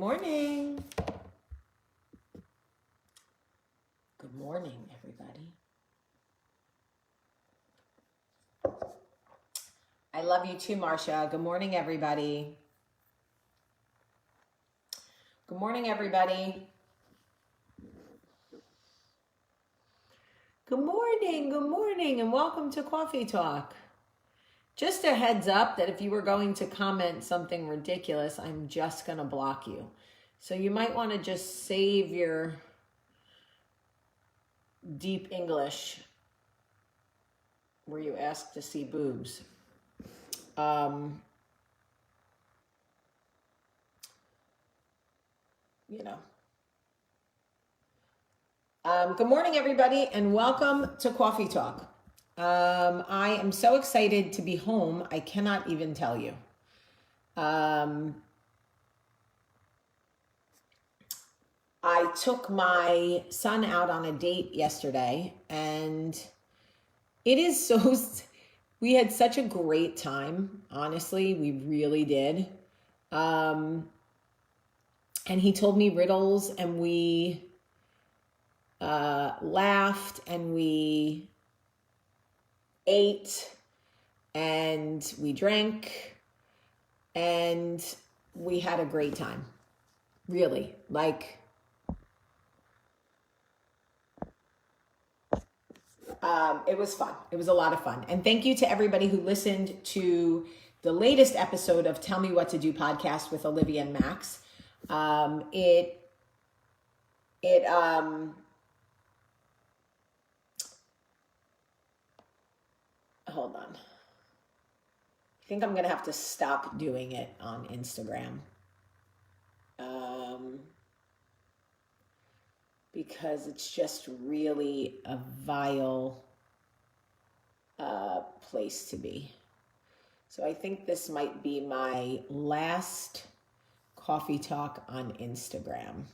morning. Good morning, everybody. I love you too, Marcia. Good morning, everybody. Good morning, everybody. Good morning, and welcome to Coffee Talk. Just a heads up that if you were going to comment something ridiculous, I'm just going to block you. So you might want to just save your deep English where you ask to see boobs. Good morning, everybody, and welcome to Coffee Talk. I am so excited to be home. I cannot even tell you. I took my son out on a date yesterday, and it is so, we had such a great time. Honestly, we really did. And he told me riddles, and we laughed, and we ate, and we drank, and we had a great time. Really, it was fun. It was a lot of fun. And thank you to everybody who listened to the latest episode of Tell Me What to Do podcast with Olivia and Max. Hold on. I think I'm going to have to stop doing it on Instagram. Because it's just really a vile place to be. So I think this might be my last coffee talk on Instagram.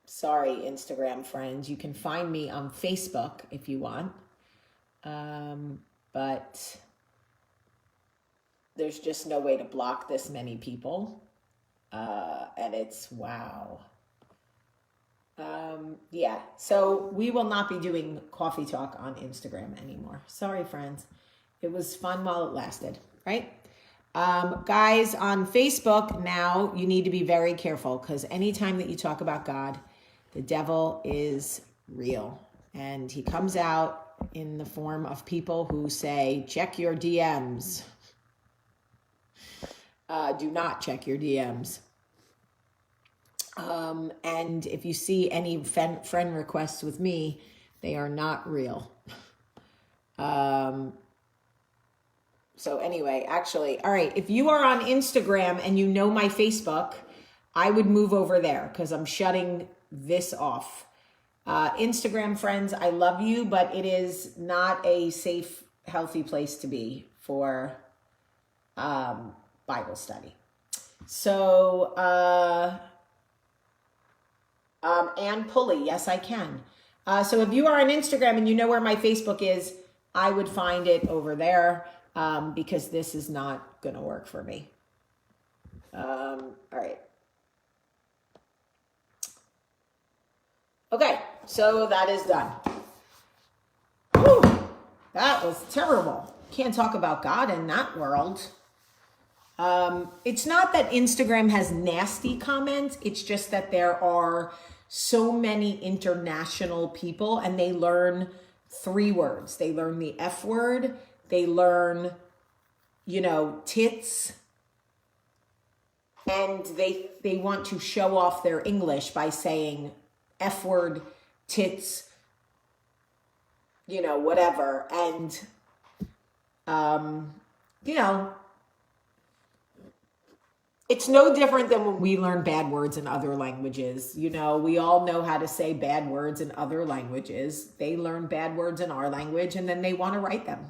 Sorry, Instagram friends. You can find me on Facebook if you want. But there's just no way to block this many people. And it's wow. Yeah, so we will not be doing coffee talk on Instagram anymore. Sorry, friends. It was fun while it lasted, right? Guys, on Facebook now, you need to be very careful because anytime that you talk about God, the devil is real. And he comes out in the form of people who say, check your DMs. Do not check your DMs. And if you see any friend requests with me, they are not real. So anyway, actually, all right, if you are on Instagram and you know my Facebook, I would move over there because I'm shutting this off. Instagram friends, I love you, but it is not a safe, healthy place to be for Bible study. So, Ann Pulley, yes, I can. So if you are on Instagram and you know where my Facebook is, I would find it over there because this is not going to work for me. All right. Okay, so that is done. Whew, that was terrible. Can't talk about God in that world. It's not that Instagram has nasty comments. It's just that there are so many international people and they learn 3 words. They learn the F word. They learn, tits. And they want to show off their English by saying F word, tits, whatever. And, it's no different than when we learn bad words in other languages. We all know how to say bad words in other languages. They learn bad words in our language and then they want to write them.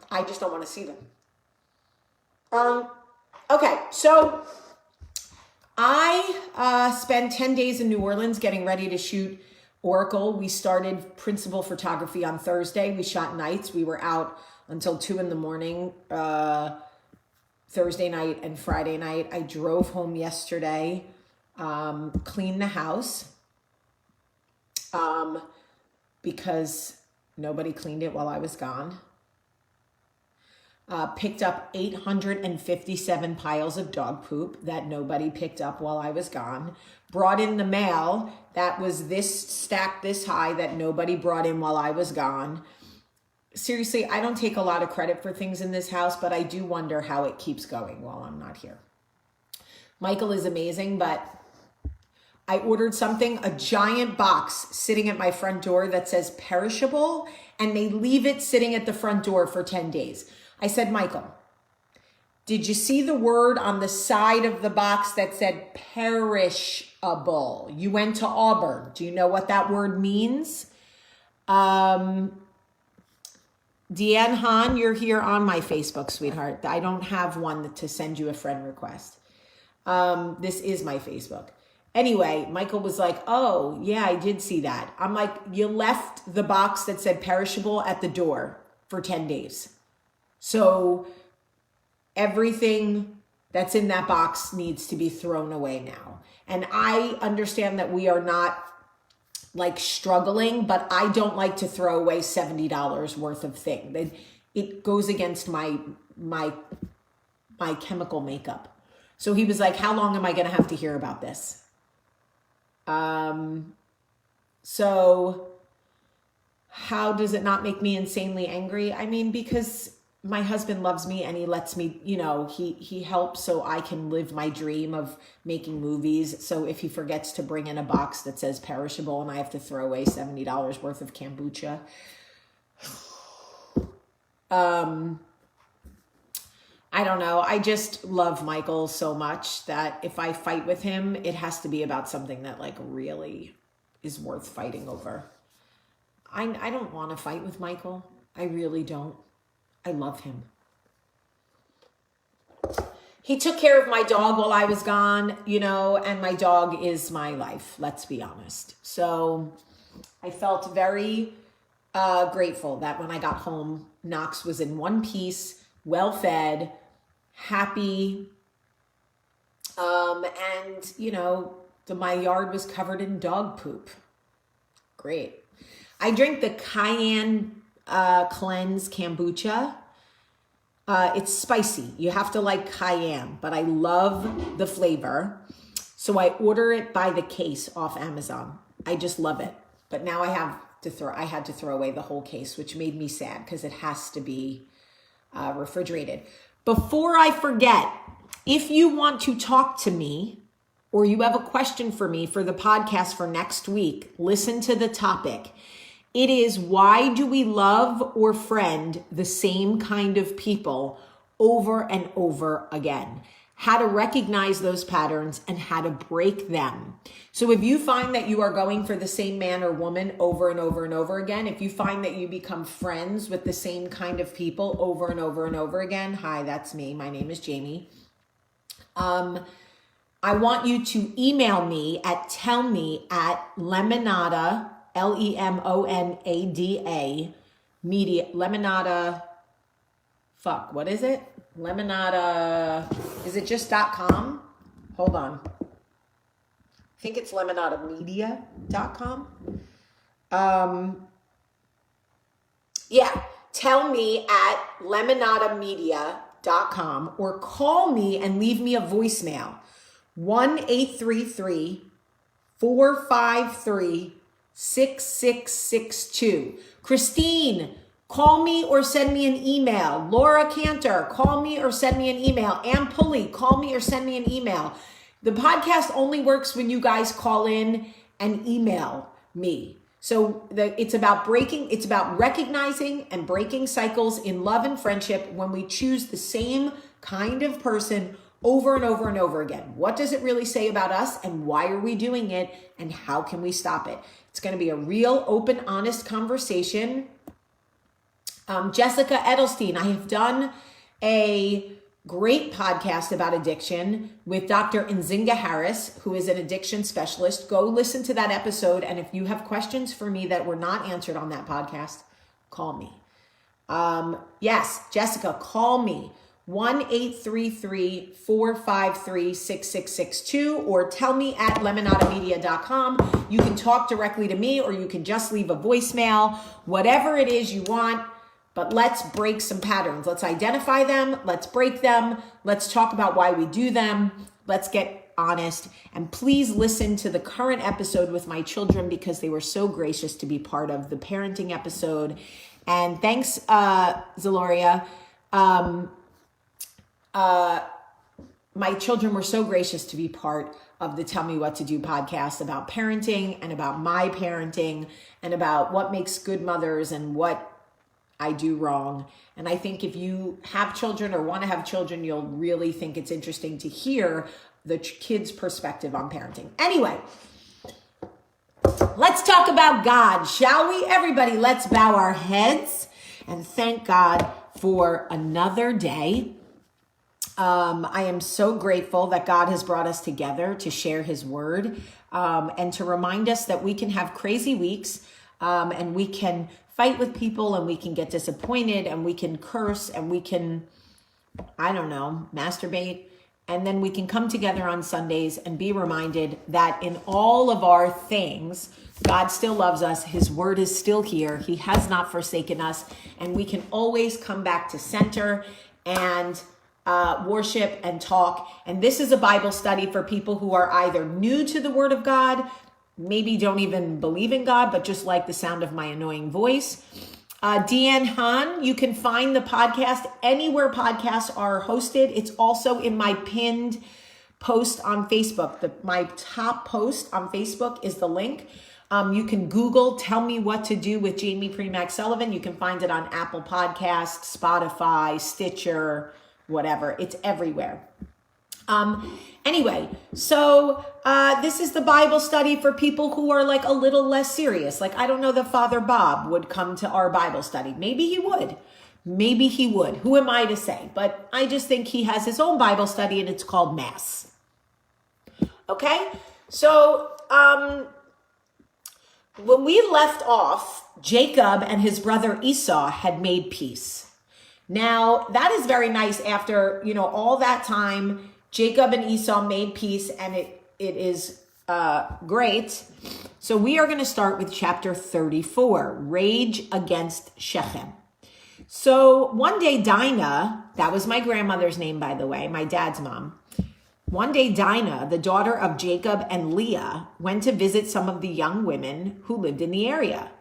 I just don't want to see them. Okay, so I spent 10 days in New Orleans getting ready to shoot Oracle. We started principal photography on Thursday. We shot nights. We were out until 2 a.m. Thursday night and Friday night. I drove home yesterday, cleaned the house, because nobody cleaned it while I was gone. Picked up 857 piles of dog poop that nobody picked up while I was gone. Brought in the mail that was this stacked this high that nobody brought in while I was gone. Seriously, I don't take a lot of credit for things in this house, but I do wonder how it keeps going while I'm not here. Michael is amazing, but I ordered something, a giant box sitting at my front door that says perishable, and they leave it sitting at the front door for 10 days. I said, Michael, did you see the word on the side of the box that said perishable? You went to Auburn. Do you know what that word means? Deanne Hahn, you're here on my Facebook, sweetheart. I don't have one to send you a friend request. This is my Facebook. Anyway, Michael was like, oh, yeah, I did see that. I'm like, you left the box that said perishable at the door for 10 days. So everything that's in that box needs to be thrown away now. And I understand that we are not like struggling, but I don't like to throw away $70 worth of thing. It goes against my chemical makeup. So he was like, how long am I going to have to hear about this? So how does it not make me insanely angry? I mean, because my husband loves me and he lets me, he helps so I can live my dream of making movies. So if he forgets to bring in a box that says perishable and I have to throw away $70 worth of kombucha, I don't know. I just love Michael so much that if I fight with him, it has to be about something that like really is worth fighting over. I don't want to fight with Michael. I really don't. I love him. He took care of my dog while I was gone, and my dog is my life. Let's be honest. So I felt very grateful that when I got home, Knox was in one piece, well-fed, happy, and my yard was covered in dog poop. Great. I drink the Cayenne Cleanse kombucha. It's spicy. You have to like cayenne, but I love the flavor. So I order it by the case off Amazon. I just love it. But now I had to throw away the whole case, which made me sad because it has to be refrigerated. Before I forget, if you want to talk to me or you have a question for me for the podcast for next week, listen to the topic. It is, why do we love or friend the same kind of people over and over again? How to recognize those patterns and how to break them. So if you find that you are going for the same man or woman over and over and over again, if you find that you become friends with the same kind of people over and over and over again, hi, that's me. My name is Jamie. I want you to email me at tellme@lemonada, Lemonada media, Lemonada, what is it? Lemonada, is it just .com? Hold on. I think it's lemonadamedia.com. Tell me at lemonadamedia.com or call me and leave me a voicemail. 1-833-453-6662. Christine, call me or send me an email. Laura Cantor, call me or send me an email. Ann Pulley, call me or send me an email. The podcast only works when you guys call in and email me. So it's about recognizing and breaking cycles in love and friendship when we choose the same kind of person over and over and over again. What does it really say about us and why are we doing it and how can we stop it? It's going to be a real open, honest conversation. Jessica Edelstein, I have done a great podcast about addiction with Dr. Nzinga Harris, who is an addiction specialist. Go listen to that episode. And if you have questions for me that were not answered on that podcast, call me. Yes, Jessica, call me. 1-833-453-6662 or tell me at lemonadamedia.com. You can talk directly to me or you can just leave a voicemail, whatever it is you want. But let's break some patterns. Let's identify them. Let's break them. Let's talk about why we do them. Let's get honest. And please listen to the current episode with my children because they were so gracious to be part of the parenting episode. And thanks, Zaloria. My children were so gracious to be part of the Tell Me What to Do podcast about parenting and about my parenting and about what makes good mothers and what I do wrong. And I think if you have children or want to have children, you'll really think it's interesting to hear the kids' perspective on parenting. Anyway, let's talk about God, shall we? Everybody, let's bow our heads and thank God for another day. I am so grateful that God has brought us together to share his word and to remind us that we can have crazy weeks and we can fight with people and we can get disappointed and we can curse and we can, I don't know, masturbate. And then we can come together on Sundays and be reminded that in all of our things, God still loves us. His word is still here. He has not forsaken us. And we can always come back to center and worship and talk. And this is a Bible study for people who are either new to the word of God, maybe don't even believe in God, but just like the sound of my annoying voice. Deanne Han, you can find the podcast anywhere podcasts are hosted. It's also in my pinned post on Facebook. My top post on Facebook is the link. You can Google Tell Me What to Do with Jamie Premack Sullivan. You can find it on Apple Podcasts, Spotify, Stitcher, whatever. It's everywhere. Anyway, so this is the Bible study for people who are like a little less serious. Like, I don't know that Father Bob would come to our Bible study. Maybe he would. Maybe he would. Who am I to say? But I just think he has his own Bible study and it's called Mass. Okay? So, when we left off, Jacob and his brother Esau had made peace. Now, that is very nice after, all that time. Jacob and Esau made peace, and it is great. So we are going to start with chapter 34, Rage Against Shechem. So one day Dinah, that was my grandmother's name, by the way, my dad's mom. One day Dinah, the daughter of Jacob and Leah, went to visit some of the young women who lived in the area.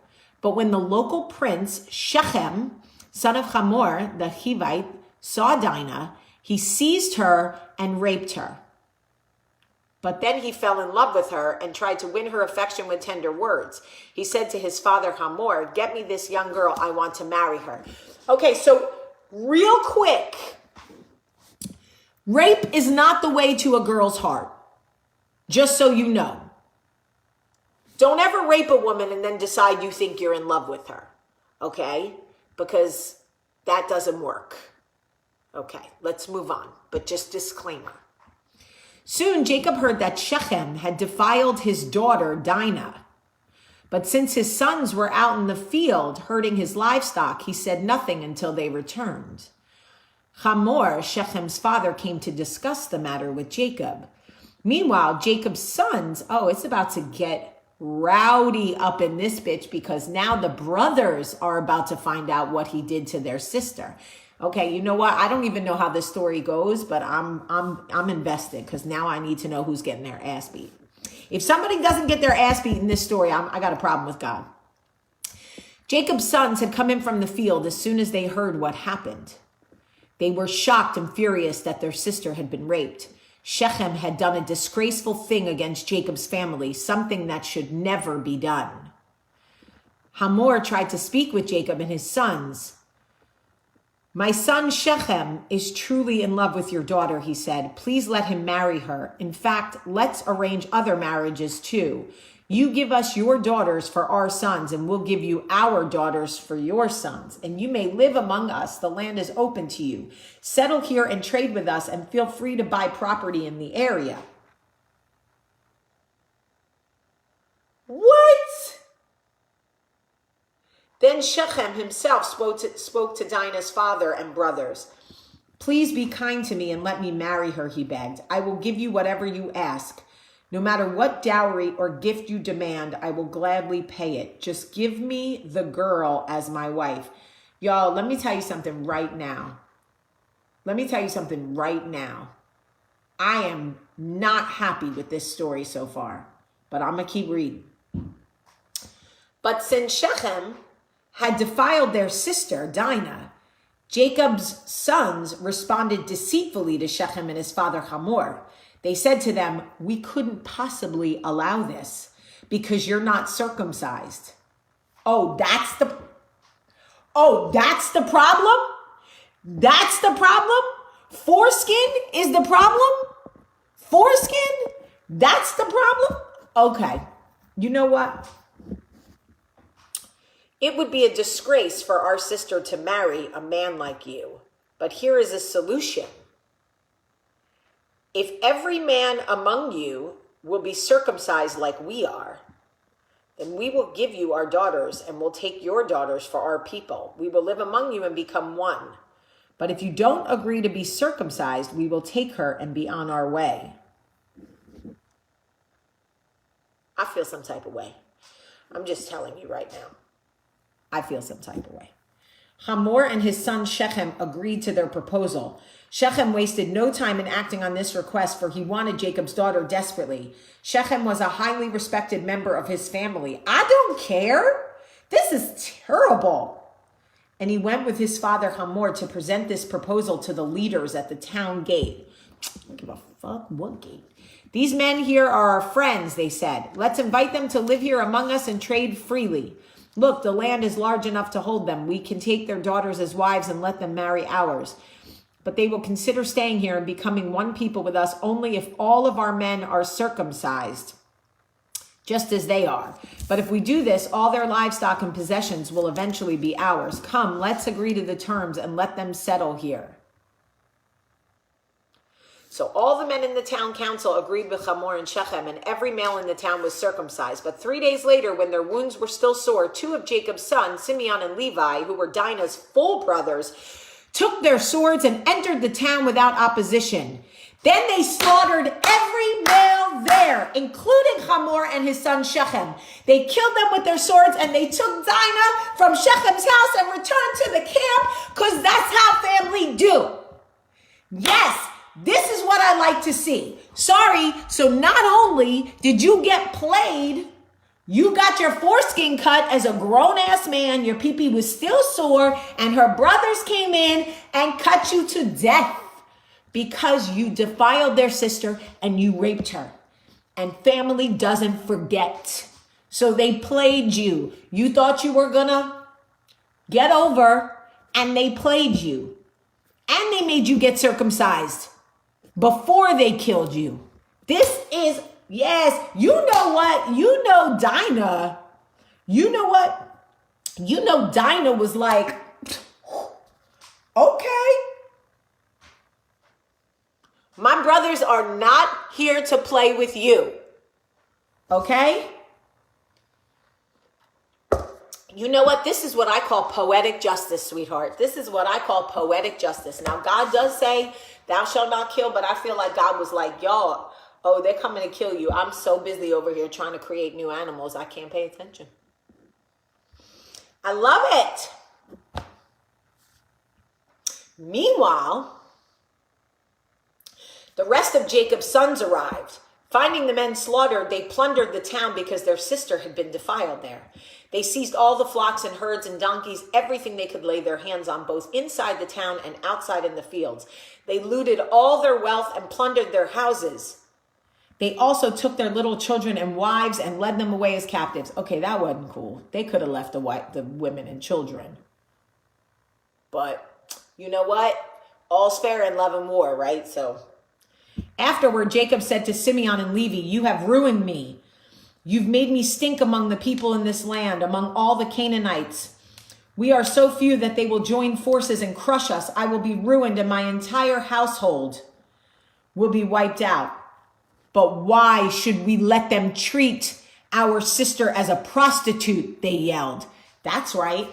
But when the local prince, Shechem, son of Hamor, the Hivite, saw Dinah, he seized her and raped her. But then he fell in love with her and tried to win her affection with tender words. He said to his father Hamor, "Get me this young girl. I want to marry her." Okay, so real quick, rape is not the way to a girl's heart. Just so you know. Don't ever rape a woman and then decide you think you're in love with her. Okay? Because that doesn't work. Okay, let's move on. But just disclaimer. Soon Jacob heard that Shechem had defiled his daughter Dinah. But since his sons were out in the field herding his livestock, he said nothing until they returned. Hamor, Shechem's father, came to discuss the matter with Jacob. Meanwhile, Jacob's sons, it's about to get rowdy up in this bitch because now the brothers are about to find out what he did to their sister. Okay, you know what? I don't even know how this story goes, but I'm invested because now I need to know who's getting their ass beat. If somebody doesn't get their ass beat in this story, I got a problem with God. Jacob's sons had come in from the field as soon as they heard what happened. They were shocked and furious that their sister had been raped. Shechem had done a disgraceful thing against Jacob's family, something that should never be done. Hamor tried to speak with Jacob and his sons. "My son Shechem is truly in love with your daughter," he said. "Please let him marry her. In fact, let's arrange other marriages too. You give us your daughters for our sons, and we'll give you our daughters for your sons. And you may live among us. The land is open to you. Settle here and trade with us, and feel free to buy property in the area." What? Then Shechem himself spoke to Dinah's father and brothers. Please be kind to me and let me marry her, he begged. I will give you whatever you ask. No matter what dowry or gift you demand, I will gladly pay it. Just give me the girl as my wife. Y'all, let me tell you something right now. I am not happy with this story so far, but I'm going to keep reading. But since Shechem had defiled their sister, Dinah, Jacob's sons responded deceitfully to Shechem and his father Hamor. They said to them, we couldn't possibly allow this because you're not circumcised. Oh, that's the problem? That's the problem? Foreskin is the problem? Foreskin? That's the problem? Okay. You know what? It would be a disgrace for our sister to marry a man like you. But here is a solution. If every man among you will be circumcised like we are, then we will give you our daughters and will take your daughters for our people. We will live among you and become one. But if you don't agree to be circumcised, we will take her and be on our way. I feel some type of way. I'm just telling you right now. I feel some type of way. Hamor and his son Shechem agreed to their proposal. Shechem wasted no time in acting on this request, for he wanted Jacob's daughter desperately. Shechem was a highly respected member of his family. I don't care. This is terrible. And he went with his father Hamor to present this proposal to the leaders at the town gate. I don't give a fuck what gate. These men here are our friends, they said. Let's invite them to live here among us and trade freely. Look, the land is large enough to hold them. We can take their daughters as wives and let them marry ours. But they will consider staying here and becoming one people with us only if all of our men are circumcised, just as they are. But if we do this, all their livestock and possessions will eventually be ours. Come, let's agree to the terms and let them settle here. So all the men in the town council agreed with Hamor and Shechem, and every male in the town was circumcised. But 3 days later, when their wounds were still sore, two of Jacob's sons, Simeon and Levi, who were Dinah's full brothers, took their swords and entered the town without opposition. Then they slaughtered every male there, including Hamor and his son Shechem. They killed them with their swords, and they took Dinah from Shechem's house and returned to the camp, because that's how family do. Yes. This is what I like to see. Sorry, so not only did you get played, you got your foreskin cut as a grown-ass man, your pee-pee was still sore, and her brothers came in and cut you to death because you defiled their sister and you raped her. And family doesn't forget. So they played you. You thought you were gonna get over, and they played you. And they made you get circumcised before they killed you. This is, yes, you know what? You know Dinah. You know what? You know Dinah was like, okay. My brothers are not here to play with you. Okay? You know what? This is what I call poetic justice, sweetheart. This is what I call poetic justice. Now, God does say, thou shalt not kill, but I feel like God was like, y'all, oh, they're coming to kill you. I'm so busy over here trying to create new animals, I can't pay attention. I love it. Meanwhile, the rest of Jacob's sons arrived. Finding the men slaughtered, they plundered the town because their sister had been defiled there. They seized all the flocks and herds and donkeys, everything they could lay their hands on, both inside the town and outside in the fields. They looted all their wealth and plundered their houses. They also took their little children and wives and led them away as captives. Okay, that wasn't cool. They could have left the women and children. But you know what? All's fair in love and war, right? So afterward, Jacob said to Simeon and Levi, you have ruined me. You've made me stink among the people in this land, among all the Canaanites. We are so few that they will join forces and crush us. I will be ruined and my entire household will be wiped out. But why should we let them treat our sister as a prostitute? They yelled. That's right.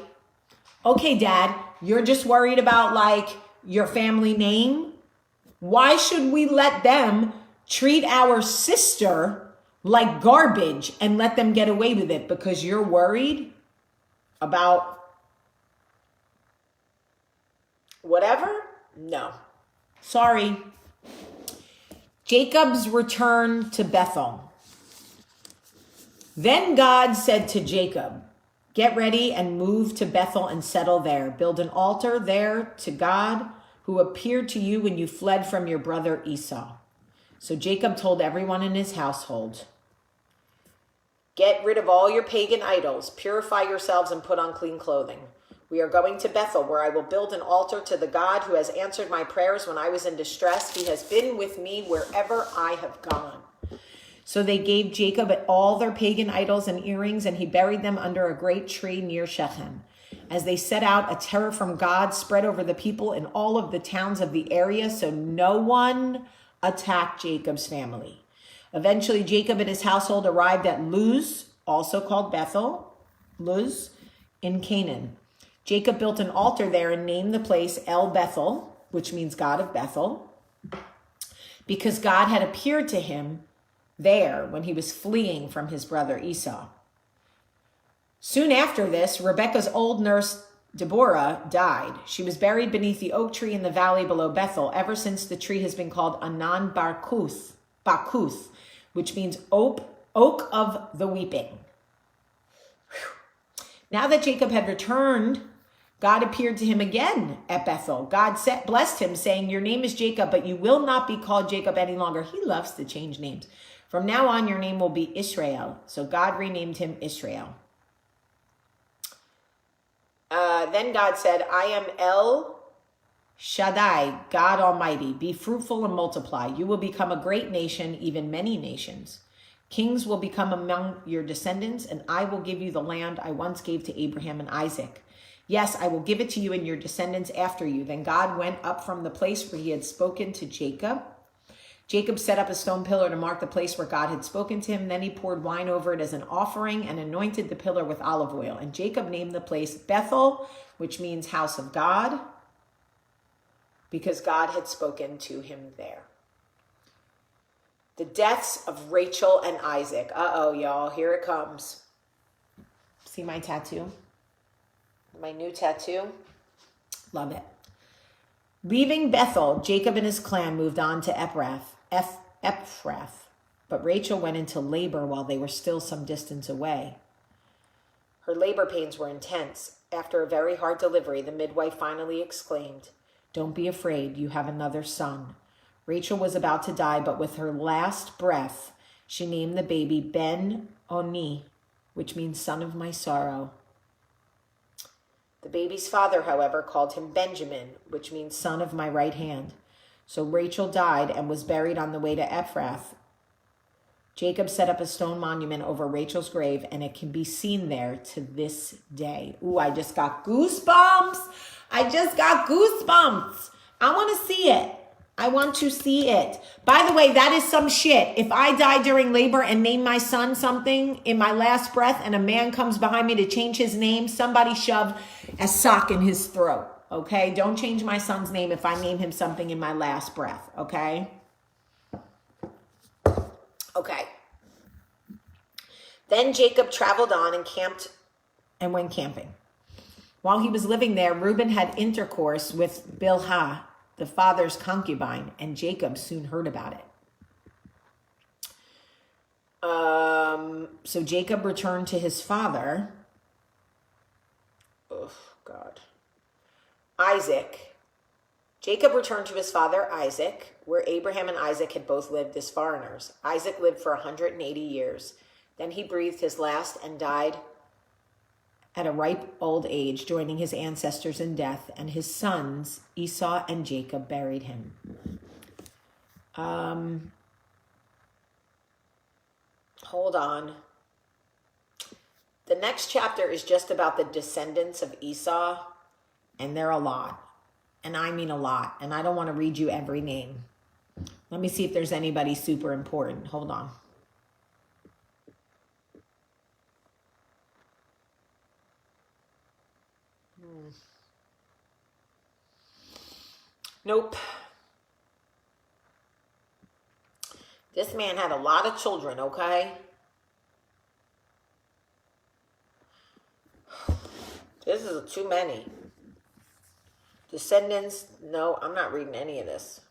Okay, Dad, you're just worried about like your family name? Why should we let them treat our sister like garbage and let them get away with it because you're worried about whatever? No. Sorry. Jacob's return to Bethel. Then God said to Jacob, get ready and move to Bethel and settle there. Build an altar there to God who appeared to you when you fled from your brother Esau. So Jacob told everyone in his household, get rid of all your pagan idols, purify yourselves and put on clean clothing. We are going to Bethel, where I will build an altar to the God who has answered my prayers when I was in distress. He has been with me wherever I have gone. So they gave Jacob all their pagan idols and earrings, and he buried them under a great tree near Shechem. As they set out, a terror from God spread over the people in all of the towns of the area, so no one attacked Jacob's family. Eventually, Jacob and his household arrived at Luz, also called Bethel, Luz, in Canaan. Jacob built an altar there and named the place El Bethel, which means God of Bethel, because God had appeared to him there when he was fleeing from his brother Esau. Soon after this, Rebekah's old nurse Deborah died. She was buried beneath the oak tree in the valley below Bethel ever since the tree has been called Anan Bakuth, which means oak of the weeping. Now that Jacob had returned, God appeared to him again at Bethel. God blessed him, saying, your name is Jacob, but you will not be called Jacob any longer. He loves to change names. From now on, your name will be Israel. So God renamed him Israel. Then God said, I am El Shaddai, God Almighty. Be fruitful and multiply. You will become a great nation, even many nations. Kings will become among your descendants, and I will give you the land I once gave to Abraham and Isaac. Yes, I will give it to you and your descendants after you. Then God went up from the place where he had spoken to Jacob. Jacob set up a stone pillar to mark the place where God had spoken to him. Then he poured wine over it as an offering and anointed the pillar with olive oil. And Jacob named the place Bethel, which means house of God, because God had spoken to him there. The deaths of Rachel and Isaac. Uh-oh, y'all. Here it comes. See my tattoo? My new tattoo. Love it. Leaving Bethel, Jacob and his clan moved on to Ephrath. But Rachel went into labor while they were still some distance away. Her labor pains were intense. After a very hard delivery, the midwife finally exclaimed, don't be afraid, you have another son. Rachel was about to die, but with her last breath, she named the baby Ben-Oni, which means son of my sorrow. The baby's father, however, called him Benjamin, which means son of my right hand. So Rachel died and was buried on the way to Ephrath. Jacob set up a stone monument over Rachel's grave, and it can be seen there to this day. Ooh, I just got goosebumps. I want to see it. I want to see it. By the way, that is some shit. If I die during labor and name my son something in my last breath and a man comes behind me to change his name, somebody shove a sock in his throat, okay? Don't change my son's name if I name him something in my last breath, okay? Okay. Then Jacob traveled on and went camping. While he was living there, Reuben had intercourse with Bilhah, the father's concubine, and Jacob soon heard about it. So Jacob returned to his father, Isaac. Jacob returned to his father Isaac, where Abraham and Isaac had both lived as foreigners. Isaac lived for 180 years. Then he breathed his last and died at a ripe old age, joining his ancestors in death, and his sons, Esau and Jacob, buried him. Hold on. The next chapter is just about the descendants of Esau, and they're a lot. And I mean a lot. And I don't want to read you every name. Let me see if there's anybody super important. Hold on. Nope. This man had a lot of children, okay? This is too many. Descendants, no, I'm not reading any of this.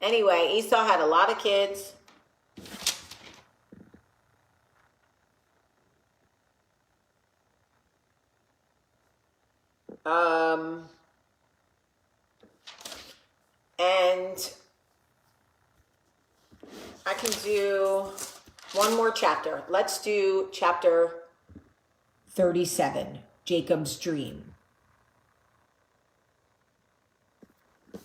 Anyway, Esau had a lot of kids. And I can do one more chapter. Let's do chapter 37, Jacob's dream.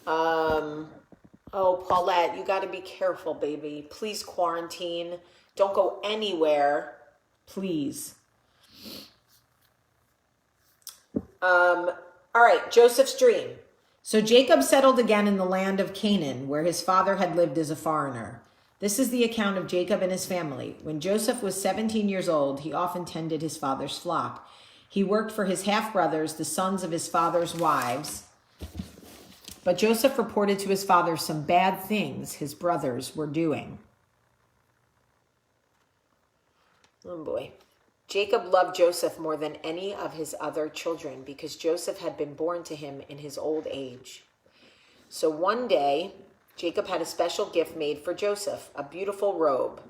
Oh, Paulette, you got to be careful, baby. Please quarantine. Don't go anywhere. Please. All right, Joseph's dream. So Jacob settled again in the land of Canaan, where his father had lived as a foreigner. This is the account of Jacob and his family. When Joseph was 17 years old, he often tended his father's flock. He worked for his half-brothers, the sons of his father's wives. But Joseph reported to his father some bad things his brothers were doing. Oh boy. Jacob loved Joseph more than any of his other children because Joseph had been born to him in his old age. So one day, Jacob had a special gift made for Joseph, a beautiful robe.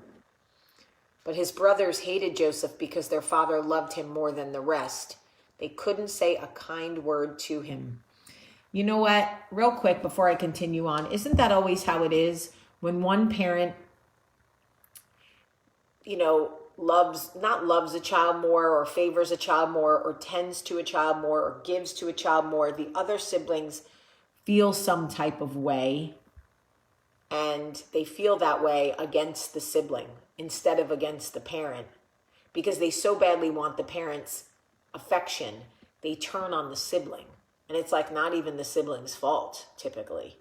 But his brothers hated Joseph because their father loved him more than the rest. They couldn't say a kind word to him. You know what? Real quick before I continue on, isn't that always how it is when one parent, not loves a child more or favors a child more or tends to a child more or gives to a child more, the other siblings feel some type of way, and they feel that way against the sibling instead of against the parent because they so badly want the parent's affection, they turn on the sibling. And it's like not even the sibling's fault, typically.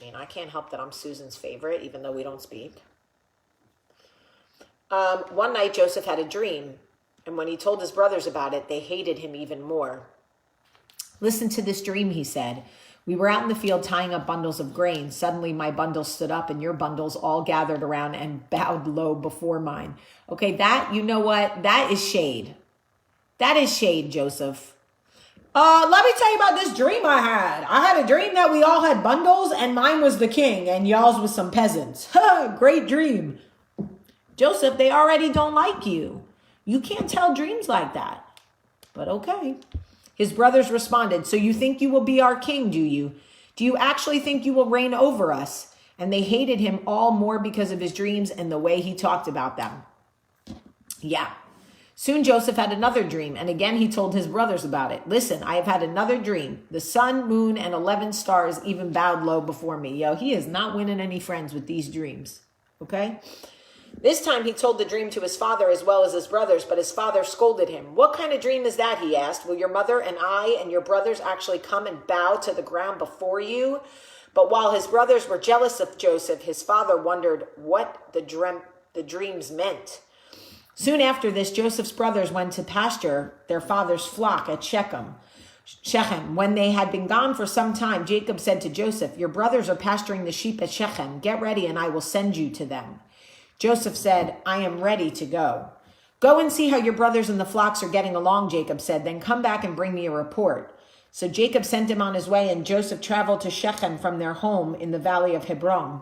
I mean, I can't help that I'm Susan's favorite, even though we don't speak. One night, Joseph had a dream, and when he told his brothers about it, they hated him even more. Listen to this dream, he said. We were out in the field tying up bundles of grain. Suddenly, my bundle stood up, and your bundles all gathered around and bowed low before mine. Okay, you know what? That is shade. That is shade, Joseph. Let me tell you about this dream I had. I had a dream that we all had bundles and mine was the king and y'all's was some peasants. Great dream. Joseph, they already don't like you. You can't tell dreams like that. But okay. His brothers responded, so you think you will be our king, do you? Do you actually think you will reign over us? And they hated him all more because of his dreams and the way he talked about them. Yeah. Soon Joseph had another dream, and again he told his brothers about it. Listen, I have had another dream. The sun, moon, and 11 stars even bowed low before me. Yo, he is not winning any friends with these dreams, okay? This time he told the dream to his father as well as his brothers, but his father scolded him. What kind of dream is that, he asked. Will your mother and I and your brothers actually come and bow to the ground before you? But while his brothers were jealous of Joseph, his father wondered what the dreams meant. Soon after this, Joseph's brothers went to pasture their father's flock at Shechem. When they had been gone for some time, Jacob said to Joseph, your brothers are pasturing the sheep at Shechem. Get ready and I will send you to them. Joseph said, I am ready to go. Go and see how your brothers and the flocks are getting along, Jacob said. Then come back and bring me a report. So Jacob sent him on his way, and Joseph traveled to Shechem from their home in the valley of Hebron.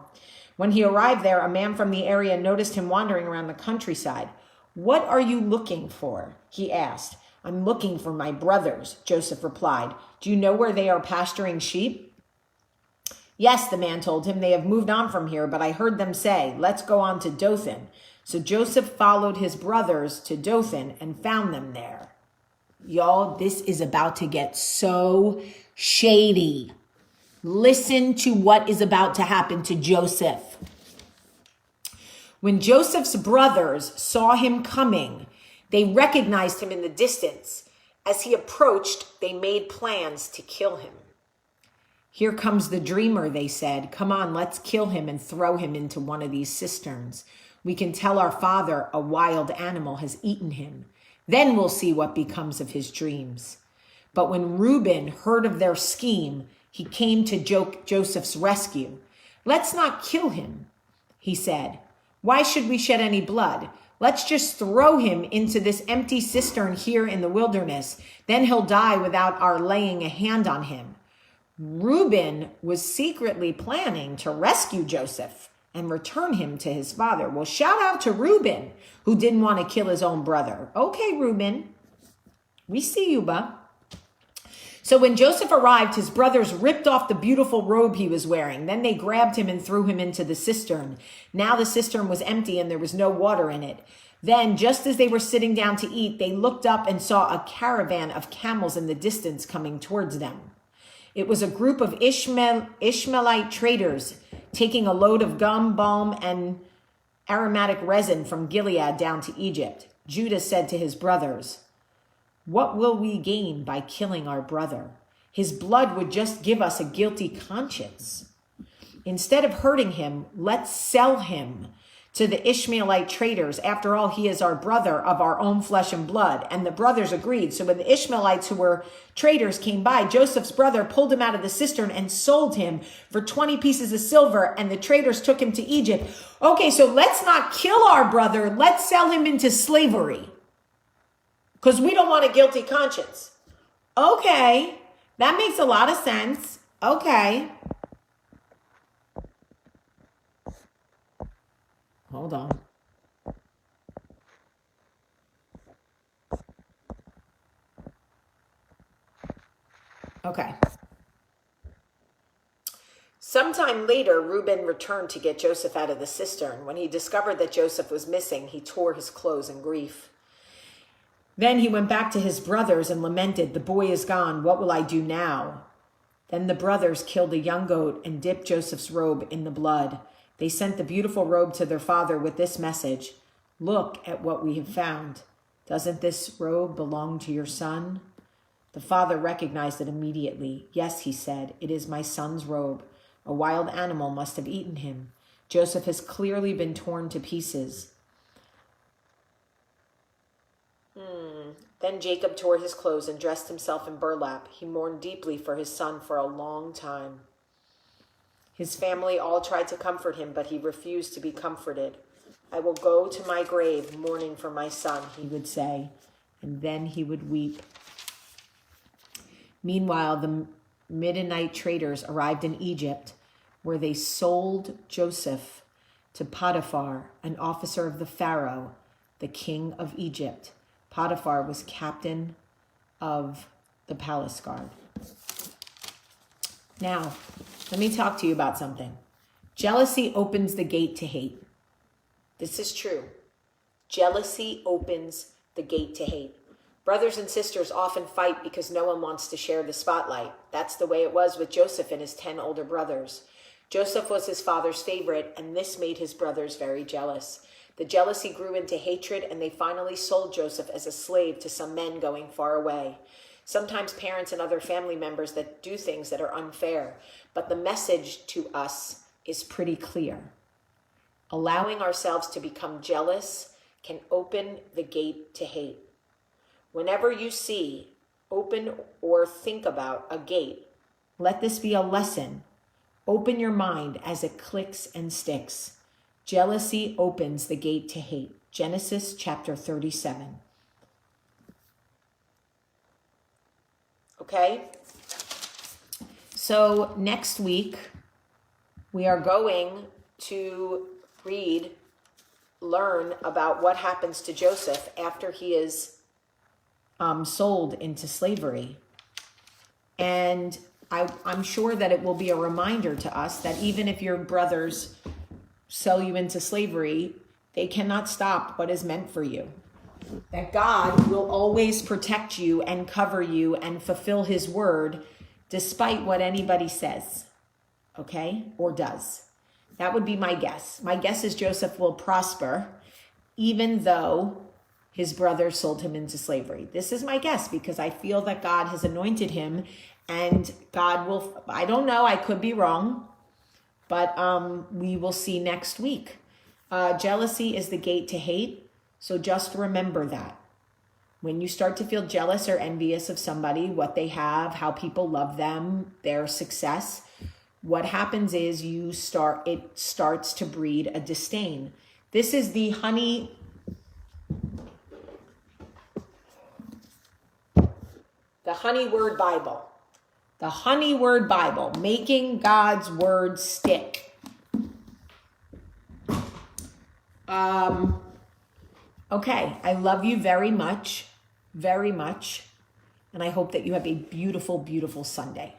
When he arrived there, a man from the area noticed him wandering around the countryside. What are you looking for? He asked. I'm looking for my brothers, Joseph replied. Do you know where they are pasturing sheep? Yes, the man told him. They have moved on from here, but I heard them say, let's go on to Dothan. So Joseph followed his brothers to Dothan and found them there. Y'all, this is about to get so shady. Listen to what is about to happen to Joseph. When Joseph's brothers saw him coming, they recognized him in the distance. As he approached, they made plans to kill him. Here comes the dreamer, they said. Come on, let's kill him and throw him into one of these cisterns. We can tell our father a wild animal has eaten him. Then we'll see what becomes of his dreams. But when Reuben heard of their scheme, he came to Joseph's rescue. "Let's not kill him," he said. "Why should we shed any blood? Let's just throw him into this empty cistern here in the wilderness. Then he'll die without our laying a hand on him." Reuben was secretly planning to rescue Joseph and return him to his father. Well, shout out to Reuben, who didn't want to kill his own brother. Okay, Reuben, we see you, bub. So when Joseph arrived, his brothers ripped off the beautiful robe he was wearing. Then they grabbed him and threw him into the cistern. Now the cistern was empty and there was no water in it. Then, just as they were sitting down to eat, they looked up and saw a caravan of camels in the distance coming towards them. It was a group of Ishmaelite traders taking a load of gum, balm, and aromatic resin from Gilead down to Egypt. Judah said to his brothers, "What will we gain by killing our brother? His blood would just give us a guilty conscience. Instead of hurting him, let's sell him to the Ishmaelite traders. After all, he is our brother of our own flesh and blood." And the brothers agreed. So when the Ishmaelites, who were traders, came by, Joseph's brother pulled him out of the cistern and sold him for 20 pieces of silver, and the traders took him to Egypt. Okay, so let's not kill our brother. Let's sell him into slavery because we don't want a guilty conscience. Okay, that makes a lot of sense. Okay. Hold on. Okay. Sometime later, Reuben returned to get Joseph out of the cistern. When he discovered that Joseph was missing, he tore his clothes in grief. Then he went back to his brothers and lamented, "The boy is gone. What will I do now?" Then the brothers killed a young goat and dipped Joseph's robe in the blood. They sent the beautiful robe to their father with this message: "Look at what we have found. Doesn't this robe belong to your son?" The father recognized it immediately. "Yes," he said, "it is my son's robe. A wild animal must have eaten him. Joseph has clearly been torn to pieces." Then Jacob tore his clothes and dressed himself in burlap. He mourned deeply for his son for a long time. His family all tried to comfort him, but he refused to be comforted. "I will go to my grave mourning for my son," he would say, and then he would weep. Meanwhile, the Midianite traders arrived in Egypt, where they sold Joseph to Potiphar, an officer of the Pharaoh, the king of Egypt. Potiphar was captain of the palace guard. Now, let me talk to you about something. Jealousy opens the gate to hate. This is true. Jealousy opens the gate to hate. Brothers and sisters often fight because no one wants to share the spotlight. That's the way it was with Joseph and his 10 older brothers. Joseph was his father's favorite, and this made his brothers very jealous. The jealousy grew into hatred, and they finally sold Joseph as a slave to some men going far away. Sometimes parents and other family members that do things that are unfair, but the message to us is pretty clear. Allowing ourselves to become jealous can open the gate to hate. Whenever you see, open, or think about a gate, let this be a lesson. Open your mind as it clicks and sticks. Jealousy opens the gate to hate. Genesis chapter 37. Okay? So next week, we are going to learn about what happens to Joseph after he is sold into slavery. And I'm sure that it will be a reminder to us that even if your brothers sell you into slavery, they cannot stop what is meant for you. That God will always protect you and cover you and fulfill his word despite what anybody says, okay, or does. That would be my guess. My guess is Joseph will prosper even though his brothers sold him into slavery. This is my guess because I feel that God has anointed him, and God will, I don't know, I could be wrong, but we will see next week. Jealousy is the gate to hate, so just remember that. When you start to feel jealous or envious of somebody, what they have, how people love them, their success, what happens is it starts to breed a disdain. This is the honey word Bible. The honey word Bible, making God's word stick. Okay, I love you very much, and I hope that you have a beautiful, beautiful Sunday.